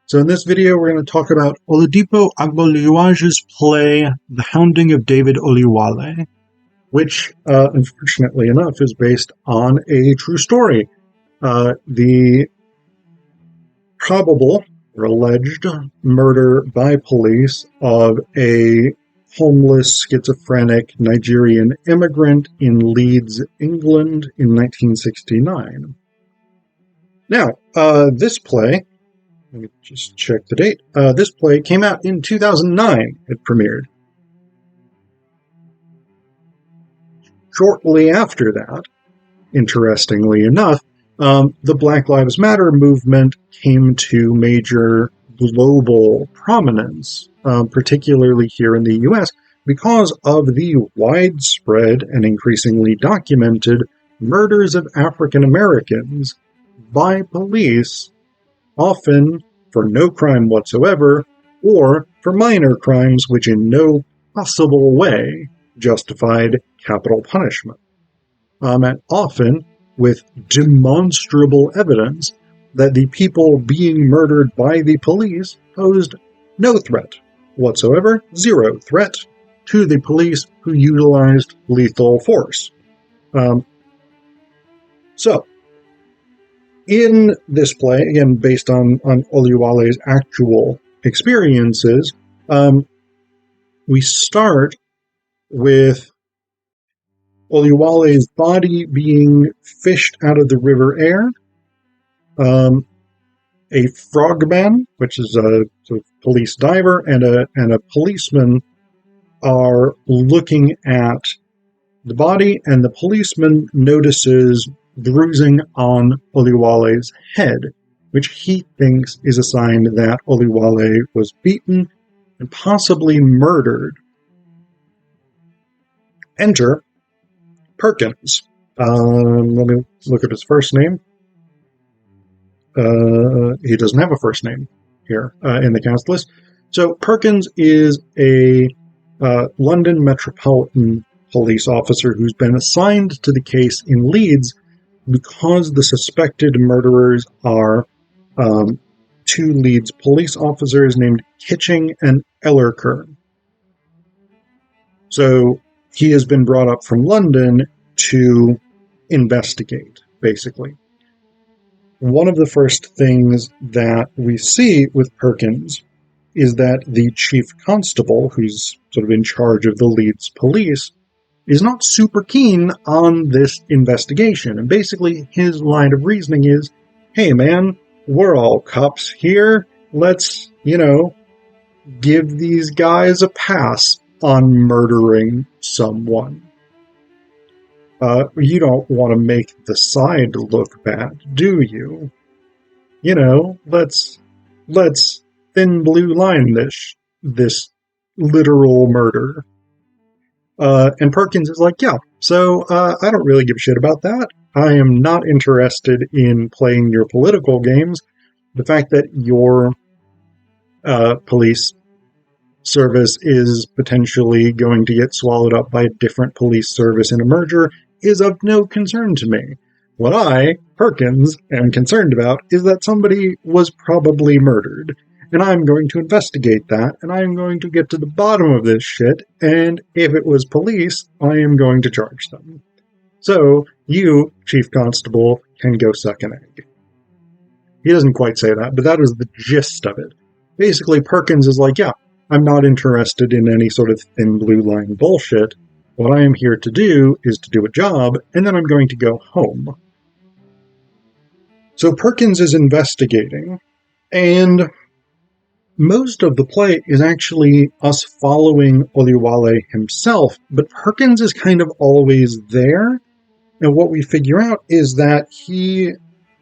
So in this video, we're going to talk about Oladipo Agboluaje's play, The Hounding of David Oluwale, which, unfortunately enough, is based on a true story. The probable or alleged murder by police of a homeless, schizophrenic Nigerian immigrant in Leeds, England in 1969. Now, this play... Let me just check the date. This play came out in 2009. It premiered. Shortly after that, interestingly enough, the Black Lives Matter movement came to major global prominence, particularly here in the US, because of the widespread and increasingly documented murders of African Americans by police, often for no crime whatsoever, or for minor crimes which in no possible way justified capital punishment. And often with demonstrable evidence that the people being murdered by the police posed no threat whatsoever, zero threat, to the police who utilized lethal force. In this play, again, based on Oluwale's actual experiences, we start with Oluwale's body being fished out of the River Aire. A frogman, which is a sort of police diver, and a policeman are looking at the body, and the policeman notices bruising on Oluwale's head, which he thinks is a sign that Oluwale was beaten and possibly murdered. Enter Perkins. Let me look at his first name. He doesn't have a first name here in the cast list. So Perkins is a London Metropolitan Police officer who's been assigned to the case in Leeds because the suspected murderers are two Leeds police officers named Kitching and Ellerkern. So he has been brought up from London to investigate, basically. One of the first things that we see with Perkins is that the chief constable, who's sort of in charge of the Leeds police, is not super keen on this investigation. And basically his line of reasoning is, hey man, we're all cops here. Let's, give these guys a pass on murdering someone. You don't want to make the side look bad, do you? Let's thin blue line this literal murder. And Perkins is like, yeah, so I don't really give a shit about that. I am not interested in playing your political games. The fact that your police service is potentially going to get swallowed up by a different police service in a merger is of no concern to me. What I, Perkins, am concerned about is that somebody was probably murdered. And I'm going to investigate that, and I'm going to get to the bottom of this shit, and if it was police, I am going to charge them. So, you, Chief Constable, can go suck an egg. He doesn't quite say that, but that is the gist of it. Basically, Perkins is like, yeah, I'm not interested in any sort of thin blue line bullshit. What I am here to do is to do a job, and then I'm going to go home. So Perkins is investigating, and most of the play is actually us following Oluwale himself, but Perkins is kind of always there. And what we figure out is that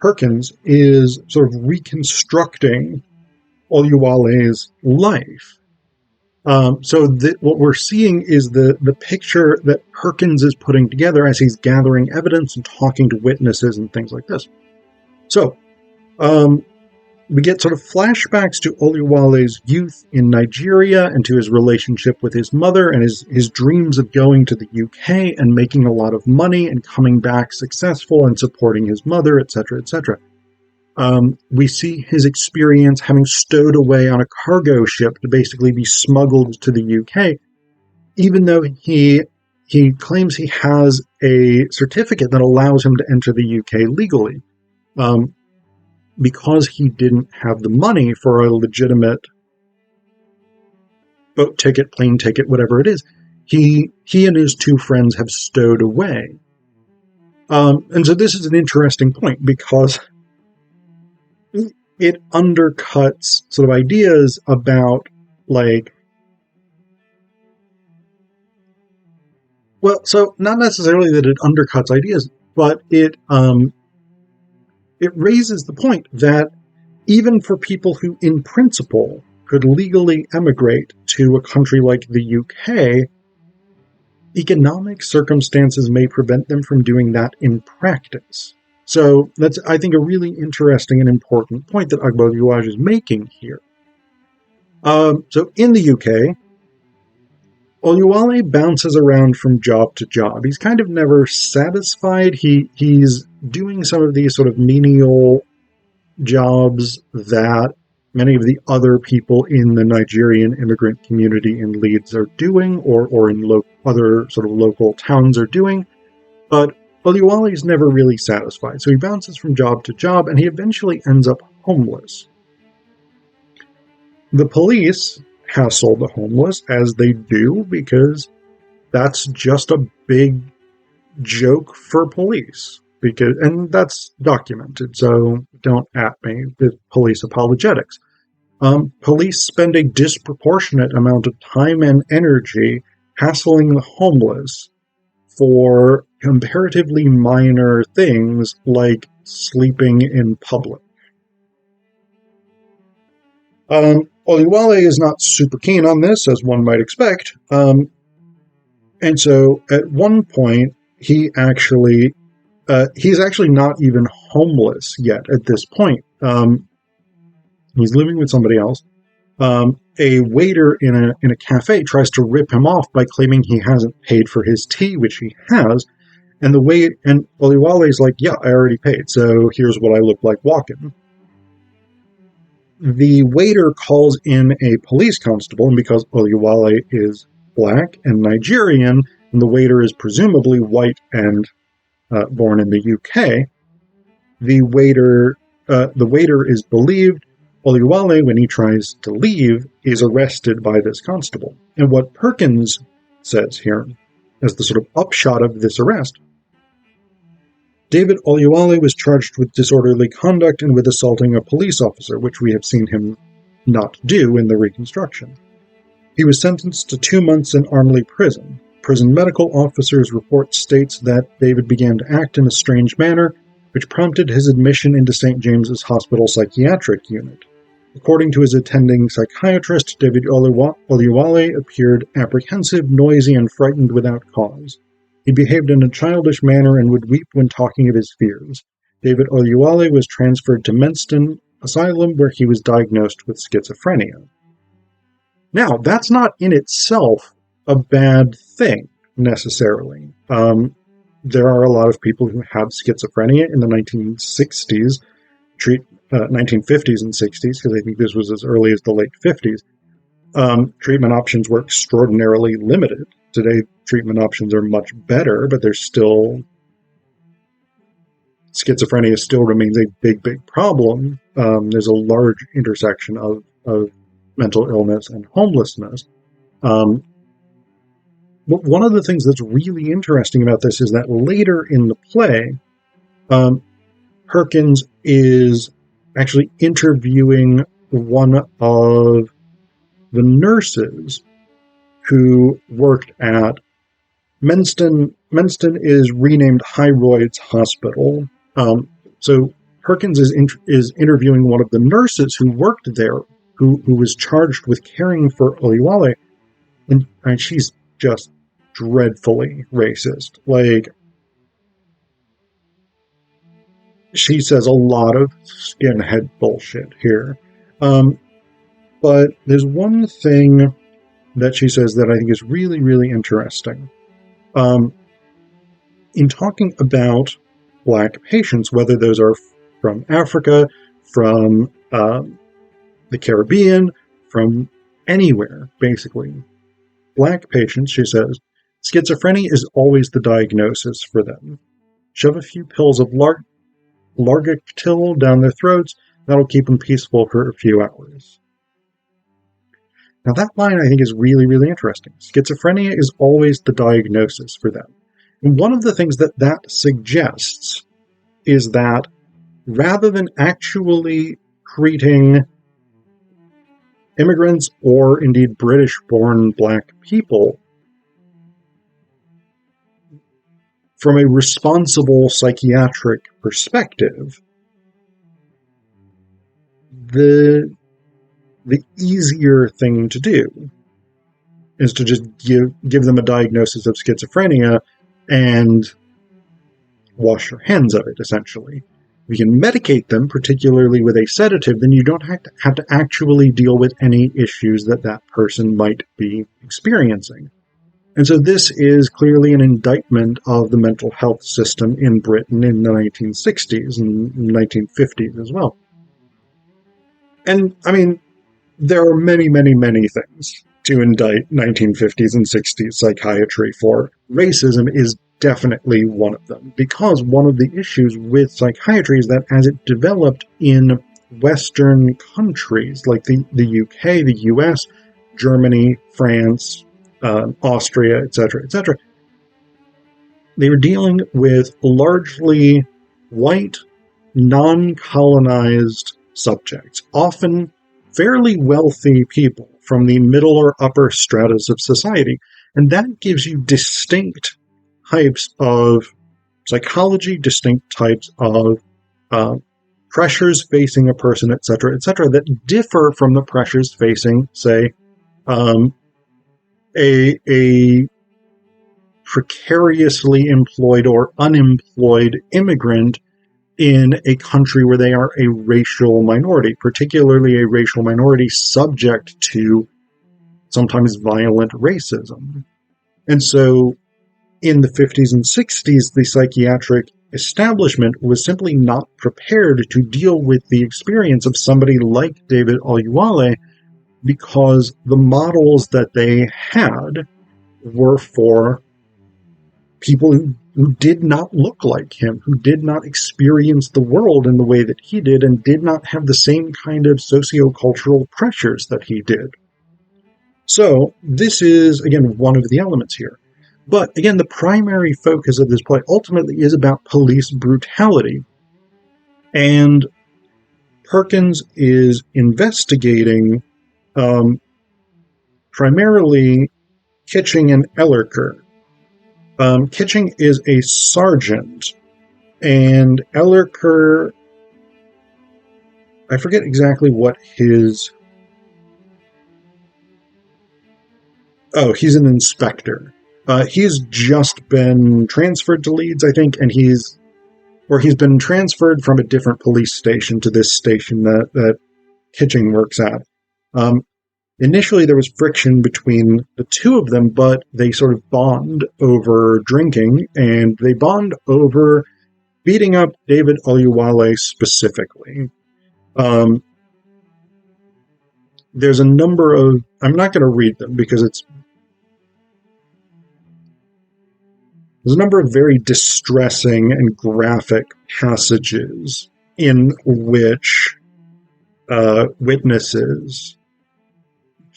Perkins, is sort of reconstructing Oluwale's life. What we're seeing is the picture that Perkins is putting together as he's gathering evidence and talking to witnesses and things like this. So, we get sort of flashbacks to Oluwale's youth in Nigeria and to his relationship with his mother and his dreams of going to the UK and making a lot of money and coming back successful and supporting his mother, etc., etc. We see his experience having stowed away on a cargo ship to basically be smuggled to the UK, even though he claims he has a certificate that allows him to enter the UK legally. Because he didn't have the money for a legitimate boat ticket, plane ticket, whatever it is, he and his two friends have stowed away. And so this is an interesting point because it undercuts sort of ideas about, like, well, so not necessarily that it undercuts ideas, but it raises the point that even for people who, in principle, could legally emigrate to a country like the UK, economic circumstances may prevent them from doing that in practice. So that's, I think, a really interesting and important point that Agboluaje is making here. So in the UK, Oluwale bounces around from job to job. He's kind of never satisfied. He's doing some of these sort of menial jobs that many of the other people in the Nigerian immigrant community in Leeds are doing, or in other sort of local towns are doing. But Oluwale is never really satisfied, so he bounces from job to job, and he eventually ends up homeless. The police hassle the homeless, as they do, because that's just a big joke for police. And that's documented, so don't at me with police apologetics. Police spend a disproportionate amount of time and energy hassling the homeless for comparatively minor things like sleeping in public. Oluwale is not super keen on this, as one might expect, and so at one point he's actually not even homeless yet at this point. He's living with somebody else. A waiter in a cafe tries to rip him off by claiming he hasn't paid for his tea, which he has. And Oluwale's like, yeah, I already paid, so here's what I look like walking. The waiter calls in a police constable, and because Oluwale is black and Nigerian, and the waiter is presumably white and born in the UK, the waiter is believed. Oluwale, when he tries to leave, is arrested by this constable. And what Perkins says here, as the sort of upshot of this arrest, David Oluwale was charged with disorderly conduct and with assaulting a police officer, which we have seen him not do in the reconstruction. He was sentenced to 2 months in Armley Prison. Prison medical officer's report states that David began to act in a strange manner, which prompted his admission into St. James's Hospital psychiatric unit. According to his attending psychiatrist, David Oluwale appeared apprehensive, noisy, and frightened without cause. He behaved in a childish manner and would weep when talking of his fears. David Oluwale was transferred to Menston Asylum, where he was diagnosed with schizophrenia. Now, that's not in itself a bad thing, necessarily. There are a lot of people who have schizophrenia in the 1960s, 1950s and 60s, because I think this was as early as the late 50s. Treatment options were extraordinarily limited. Today, treatment options are much better, but schizophrenia still remains a big, big problem. There's a large intersection of mental illness and homelessness. But one of the things that's really interesting about this is that later in the play, Perkins is actually interviewing one of the nurses who worked at Menston. Menston is renamed Hyroids Hospital. So Perkins is interviewing one of the nurses who worked there, who was charged with caring for Oluwale, and she's just dreadfully racist. Like, she says a lot of skinhead bullshit here. But there's one thing that she says that I think is really, really interesting. In talking about black patients, whether those are from Africa, from the Caribbean, from anywhere, basically. Black patients, she says, schizophrenia is always the diagnosis for them. Shove a few pills of Largactil down their throats, that'll keep them peaceful for a few hours. Now that line I think is really, really interesting. Schizophrenia is always the diagnosis for them. And one of the things that that suggests is that rather than actually treating immigrants or indeed British-born black people from a responsible psychiatric perspective, the easier thing to do is to just give them a diagnosis of schizophrenia and wash your hands of it, essentially. If you can medicate them, particularly with a sedative, then you don't have to actually deal with any issues that that person might be experiencing. And so this is clearly an indictment of the mental health system in Britain in the 1960s and 1950s as well. And, I mean, there are many, many, many things to indict 1950s and 60s psychiatry for. Racism is definitely one of them, because one of the issues with psychiatry is that as it developed in Western countries like the UK, the US, Germany, France, Austria, etc., they were dealing with largely white, non-colonized subjects, often fairly wealthy people from the middle or upper stratas of society. And that gives you distinct types of psychology, distinct types of pressures facing a person, etc., that differ from the pressures facing, say, a precariously employed or unemployed immigrant in a country where they are a racial minority, particularly a racial minority subject to sometimes violent racism. And so in the 50s and 60s, the psychiatric establishment was simply not prepared to deal with the experience of somebody like David Oluwale, because the models that they had were for people who did not look like him, who did not experience the world in the way that he did, and did not have the same kind of sociocultural pressures that he did. So this is, again, one of the elements here. But again, the primary focus of this play ultimately is about police brutality. And Perkins is investigating primarily Kitching and Ellerker. Kitching is a sergeant, and Ellerker, I forget exactly what his... Oh, he's an inspector. He's just been transferred to Leeds, I think, and he's been transferred from a different police station to this station that Kitching works at. Initially, there was friction between the two of them, but they sort of bond over drinking, and they bond over beating up David Oluwale specifically. There's a number of... I'm not going to read them because there's a number of very distressing and graphic passages in which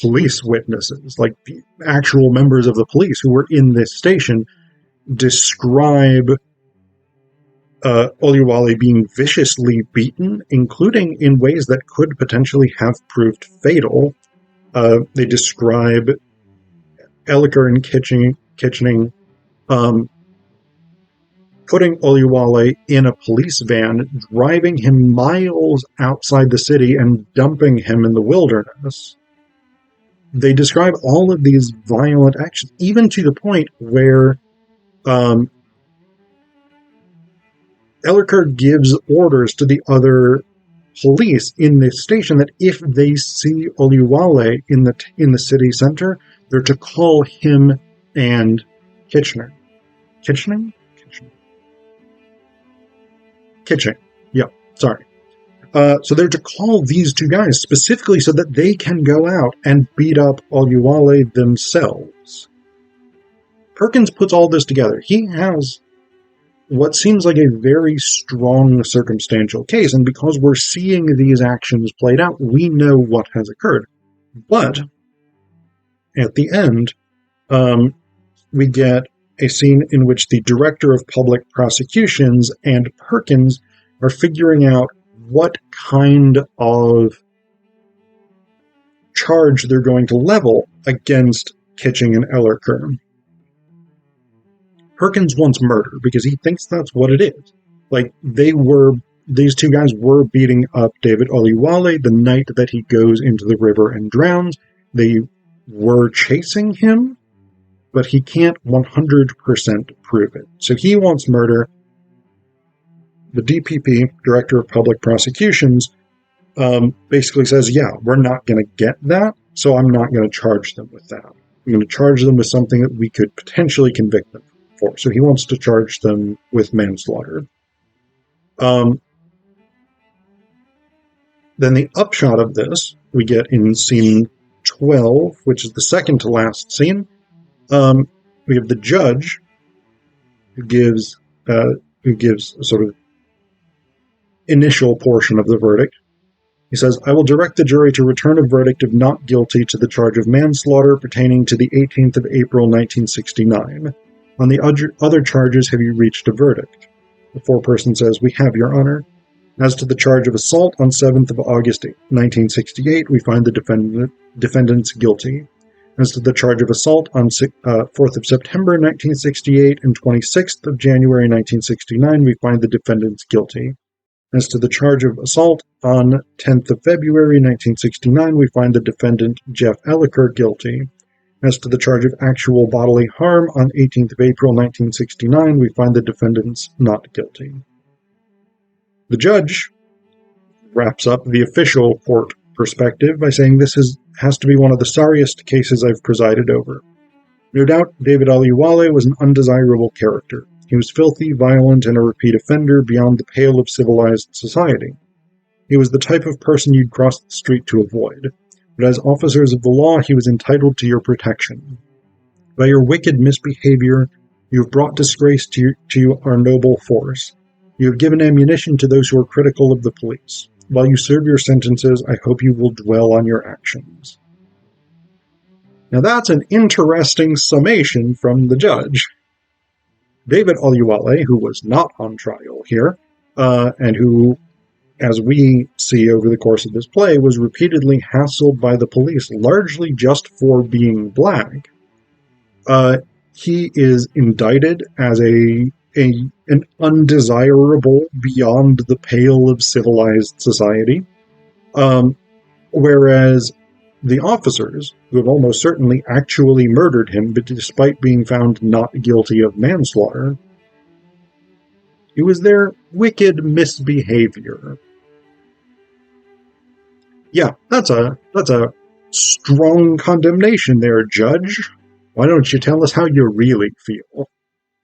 police witnesses, like the actual members of the police who were in this station, describe Oluwale being viciously beaten, including in ways that could potentially have proved fatal. They describe Ellerker and Kitchening putting Oluwale in a police van, driving him miles outside the city and dumping him in the wilderness. They describe all of these violent actions, even to the point where Ellerker gives orders to the other police in this station that if they see Oluwale in the city center, they're to call him and Kitching. Yeah. Sorry. So they're to call these two guys specifically so that they can go out and beat up Oluwale themselves. Perkins puts all this together. He has what seems like a very strong circumstantial case, and because we're seeing these actions played out, we know what has occurred. But at the end, we get a scene in which the director of public prosecutions and Perkins are figuring out what kind of charge they're going to level against Kitching and Ellerker. Perkins wants murder because he thinks that's what it is. Like, these two guys were beating up David Oluwale the night that he goes into the river and drowns. They were chasing him, but he can't 100% prove it. So he wants murder. The DPP, Director of Public Prosecutions, basically says, yeah, we're not going to get that, so I'm not going to charge them with that. I'm going to charge them with something that we could potentially convict them for. So he wants to charge them with manslaughter. Then the upshot of this, we get in scene 12, which is the second to last scene. We have the judge who gives a sort of initial portion of the verdict. He says, I will direct the jury to return a verdict of not guilty to the charge of manslaughter pertaining to the 18th of April, 1969. On the other charges, have you reached a verdict? The foreperson says, we have, Your Honor. As to the charge of assault on 7th of August, 1968, we find the defendants guilty. As to the charge of assault on 4th of September, 1968, and 26th of January, 1969, we find the defendants guilty. As to the charge of assault on 10th of February, 1969, we find the defendant Jeff Ellerker guilty. As to the charge of actual bodily harm on 18th of April, 1969, we find the defendants not guilty. The judge wraps up the official court perspective by saying this has to be one of the sorriest cases I've presided over. No doubt, David Oluwale was an undesirable character. He was filthy, violent, and a repeat offender beyond the pale of civilized society. He was the type of person you'd cross the street to avoid. But as officers of the law, he was entitled to your protection. By your wicked misbehavior, you have brought disgrace to our noble force. You have given ammunition to those who are critical of the police. While you serve your sentences, I hope you will dwell on your actions. Now that's an interesting summation from the judge. David Oluwale, who was not on trial here, and who, as we see over the course of this play, was repeatedly hassled by the police, largely just for being black. He is indicted as an undesirable beyond the pale of civilized society, whereas the officers, who have almost certainly actually murdered him, but despite being found not guilty of manslaughter, it was their wicked misbehavior. Yeah, that's a strong condemnation there, Judge. Why don't you tell us how you really feel?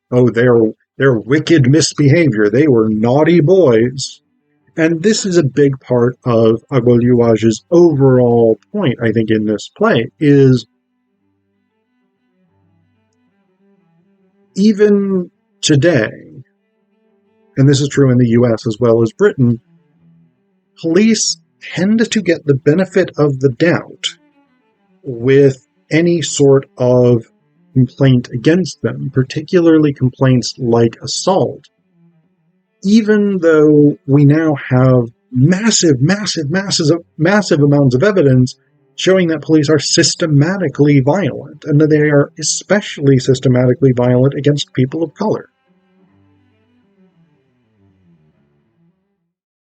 Oh, their wicked misbehavior. They were naughty boys. And this is a big part of Agboluaje's overall point, I think, in this play, is even today, and this is true in the US as well as Britain, police tend to get the benefit of the doubt with any sort of complaint against them, particularly complaints like assault, even though we now have massive amounts of evidence showing that police are systematically violent, and that they are especially systematically violent against people of color.